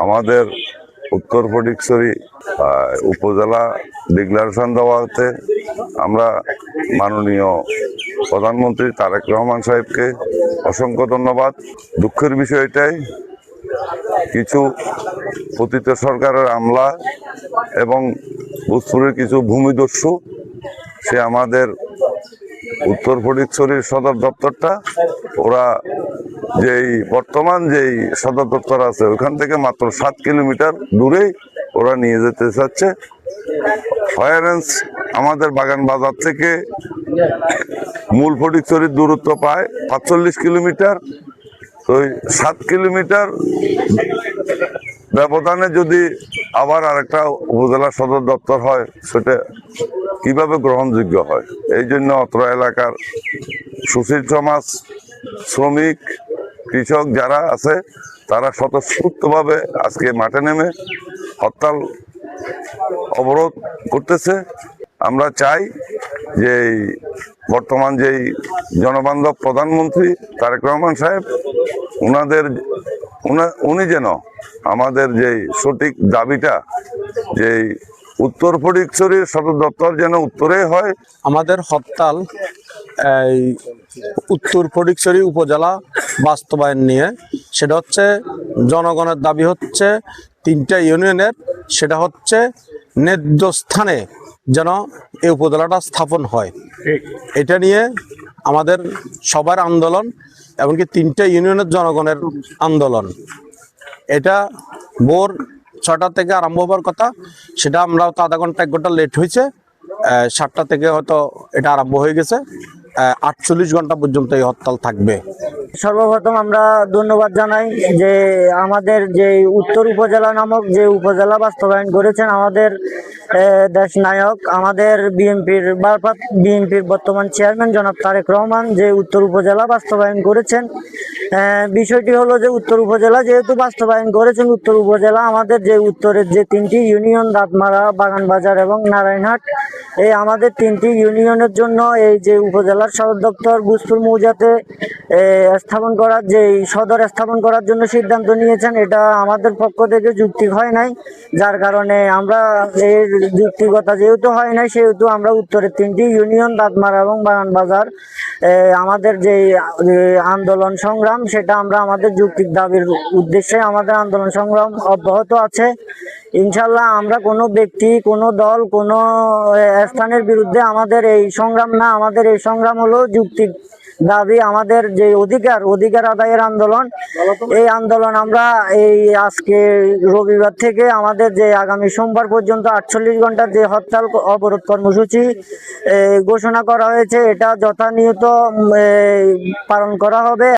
আমাদের উত্তর ফটিকছড়ি উপজেলা ডিক্লারেশন দেওয়াতে আমরা মাননীয় প্রধানমন্ত্রী তারেক রহমান সাহেবকে অসংখ্য ধন্যবাদ। দুঃখের বিষয় এটাই, কিছু পতিত সরকারের আমলা এবং ভোজপুরের কিছু ভূমিদস্যু সে আমাদের উত্তর ফটিকছড়ির সদর দপ্তরটা, ওরা যেই বর্তমান যেই সদর দপ্তর আছে ওখান থেকে মাত্র 7 কিলোমিটার দূরেই ওরা নিয়ে যেতে চাচ্ছে। ফায়ারেন্স আমাদের বাগান বাজার থেকে মূল ফটিকছড়ির দূরত্ব প্রায় 45 কিলোমিটার। তো 7 কিলোমিটার ব্যবধানে যদি আবার আরেকটা উপজেলা সদর দপ্তর হয়, সেটা কিভাবে গ্রহণযোগ্য হয়? এই জন্য অত্র এলাকার সুশীল সমাজ, শ্রমিক, কৃষক যারা আছে তারা স্বতঃস্ফূর্তভাবে আজকে মাঠে নেমে হরতাল অবরোধ করতেছে। আমরা চাই যে বর্তমান যেই জনবান্ধব প্রধানমন্ত্রী তারেক রহমান সাহেব উনি যেন আমাদের যে সঠিক দাবিটা, যে উত্তর ফটিকছড়ির সদর দপ্তর যেন উত্তরে হয়। আমাদের হরতাল এই উত্তর ফটিকছড়ি উপজেলা বাস্তবায়ন নিয়ে, সেটা হচ্ছে জনগণের দাবি হচ্ছে 3টা ইউনিয়নের, সেটা হচ্ছে ন্যায্য স্থানে যেন এই উপজেলাটা স্থাপন হয়। এটা নিয়ে আমাদের সবার আন্দোলন, এমনকি 3টা ইউনিয়নের জনগণের আন্দোলন। এটা ভোর 6টা থেকে আরম্ভ হওয়ার কথা, সেটা আমরা তো আধা ঘন্টা 1 ঘন্টা লেট হয়েছে। 7টা থেকে হয়তো এটা আরম্ভ হয়ে গেছে। 48 ঘন্টা পর্যন্ত এই হরতাল থাকবে। সর্বপ্রথম আমরা ধন্যবাদ জানাই যে আমাদের যে উত্তর উপজেলা নামক যে উপজেলা বাস্তবায়ন করেছেন আমাদের দেশ নায়ক, আমাদের বিএনপির বর্তমান চেয়ারম্যান জনাব তারেক রহমান, যে উত্তর উপজেলা বাস্তবায়ন করেছেন। বিষয়টি হলো যে উত্তর উপজেলা যেহেতু বাস্তবায়ন করেছেন, উত্তর উপজেলা আমাদের যে উত্তরের যে 3টি ইউনিয়ন দাঁতমারা, বাগানবাজার এবং নারায়ণহাট, এই আমাদের 3টি ইউনিয়নের জন্য এই যে উপজেলার সদর দপ্তর ভোজপুর মৌজাতে স্থাপন করার যে সদর স্থাপন করার জন্য সিদ্ধান্ত নিয়েছেন, এটা আমাদের পক্ষ থেকে যৌক্তিক হয় নাই। যার কারণে আমরা এর যৌক্তিকতা যেহেতু হয় নাই, সেহেতু আমরা উত্তরের 3টি ইউনিয়ন দাঁতমারা এবং বাগানবাজার আমাদের যে আন্দোলন সংগ্রাম, সেটা আমরা আমাদের যৌক্তিক দাবির উদ্দেশ্যে আমাদের আন্দোলন সংগ্রাম অব্যাহত আছে। ইনশাল্লাহ আমরা কোনো ব্যক্তি, কোনো দল, কোনো স্থানের বিরুদ্ধে আমাদের এই সংগ্রাম না। আমাদের এই সংগ্রাম হলো যৌক্তিক দাবি, আমাদের যে অধিকার আদায়ের আন্দোলন। এই আন্দোলন আমরা এই আজকে রবিবার থেকে আমাদের যে আগামী সোমবার পর্যন্ত 48 ঘন্টার যে হরতাল অবরোধ কর্মসূচি ঘোষণা করা হয়েছে, এটা যথানিয়ত পালন করা হবে।